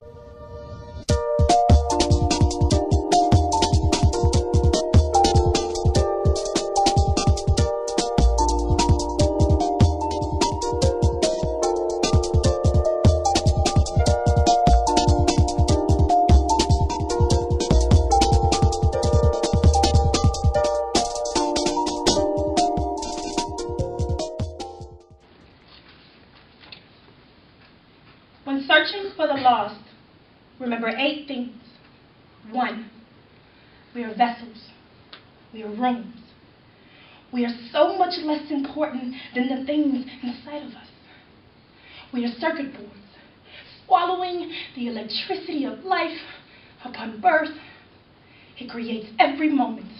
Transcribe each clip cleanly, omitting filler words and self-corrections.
When searching for the lost, remember 8 things. 1, we are vessels. We are rooms. We are so much less important than the things inside of us. We are circuit boards, swallowing the electricity of life upon birth. It creates every moment,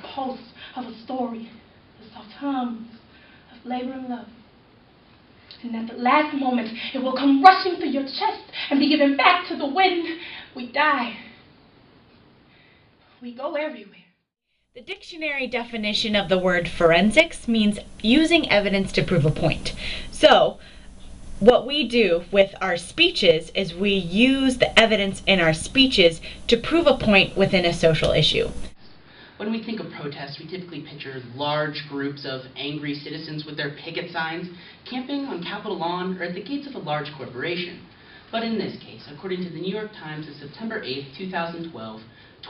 the pulse of a story, the soft hums of labor and love. And at the last moment, it will come rushing through your chest and be given back to the wind. We die. We go everywhere. The dictionary definition of the word forensics means using evidence to prove a point. So, what we do with our speeches is we use the evidence in our speeches to prove a point within a social issue. When we think of protests, we typically picture large groups of angry citizens with their picket signs camping on Capitol lawn or at the gates of a large corporation. But in this case, according to the New York Times of September 8, 2012,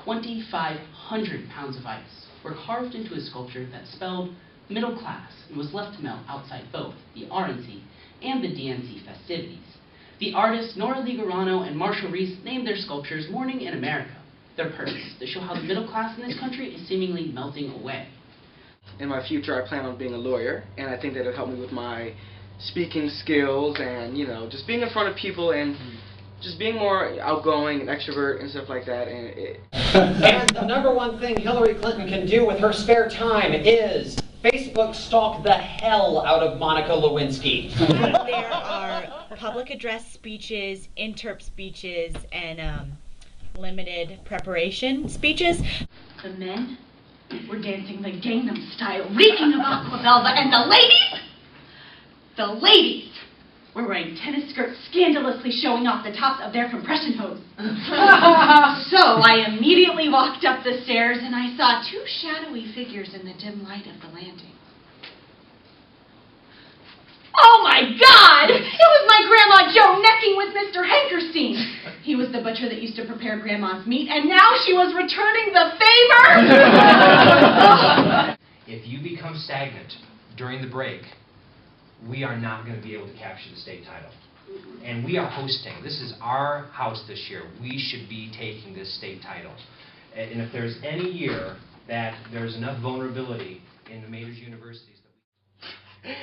2,500 pounds of ice were carved into a sculpture that spelled middle class and was left to melt outside both the RNC and the DNC festivities. The artists Nora Ligurano and Marshall Reese named their sculptures Morning in America. Their purpose, to show how the middle class in this country is seemingly melting away. In my future, I plan on being a lawyer, and I think that it'll help me with my speaking skills and, just being in front of people and just being more outgoing and extrovert and stuff like that. And the number one thing Hillary Clinton can do with her spare time is Facebook stalk the hell out of Monica Lewinsky. There are public address speeches, interp speeches, and limited preparation speeches. The men were dancing the Gangnam Style, reeking of aqua velva, and the ladies were wearing tennis skirts, scandalously showing off the tops of their compression hose. So I immediately walked up the stairs and I saw 2 shadowy figures in the dim light of the landing. Oh my God! It was my Grandma Jo necking with Mr. Hankerstein. He was the butcher that used to prepare Grandma's meat, and now she was returning the favor! If you become stagnant during the break, we are not going to be able to capture the state title. And we are hosting. This is our house this year. We should be taking this state title. And if there's any year that there's enough vulnerability in the major universities that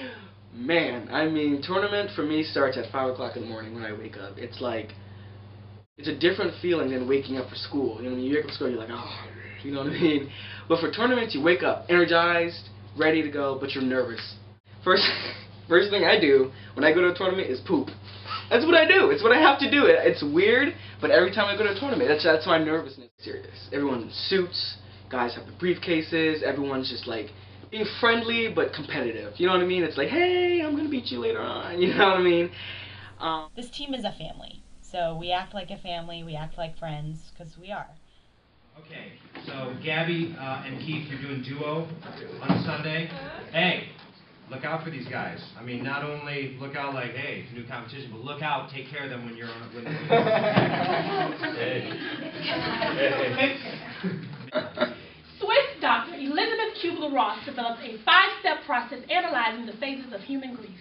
Man, tournament for me starts at 5 o'clock in the morning when I wake up. It's a different feeling than waking up for school. When you wake up for school, you're like, oh, you know what I mean? But for tournaments, you wake up energized, ready to go, but you're nervous. First thing I do when I go to a tournament is poop. That's what I do. It's what I have to do. It's weird, but every time I go to a tournament, that's my nervousness. Serious. Everyone's in suits. Guys have the briefcases. Everyone's just being friendly but competitive. You know what I mean? It's like, hey, I'm gonna beat you later on. You know what I mean? This team is a family, so we act like a family. We act like friends because we are. Okay, so Gabby and Keith, you're doing duo on Sunday. Hey, look out for these guys. Not only look out like, hey, it's a new competition, but look out, take care of them when you're on. Swiss doctor Elizabeth Kubler-Ross developed a 5-step process analyzing the phases of human grief: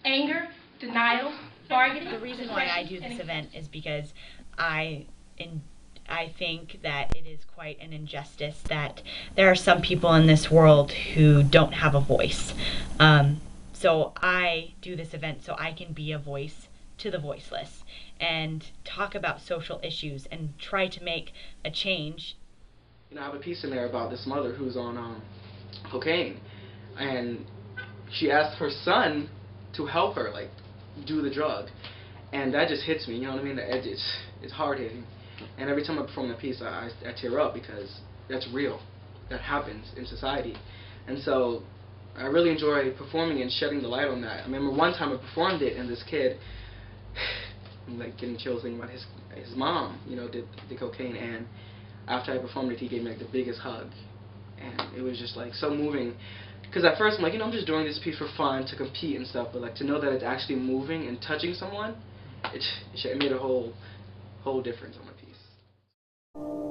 anger, denial, bargaining. The reason why I do this event is because I think that it is quite an injustice that there are some people in this world who don't have a voice. So I do this event so I can be a voice to the voiceless and talk about social issues and try to make a change. I have a piece in there about this mother who's on cocaine, and she asked her son to help her do the drug, and that just hits me. You know what I mean? It's hard hitting, and every time I perform that piece, I tear up because that's real. That happens in society, and so I really enjoy performing and shedding the light on that. I remember one time I performed it, and this kid I'm like getting chills thinking about his mom, you know, did cocaine, and after I performed it, he gave me like the biggest hug, and it was just like so moving. Because at first I'm like, you know, I'm just doing this piece for fun to compete and stuff, but like to know that it's actually moving and touching someone, it made a whole difference on my piece.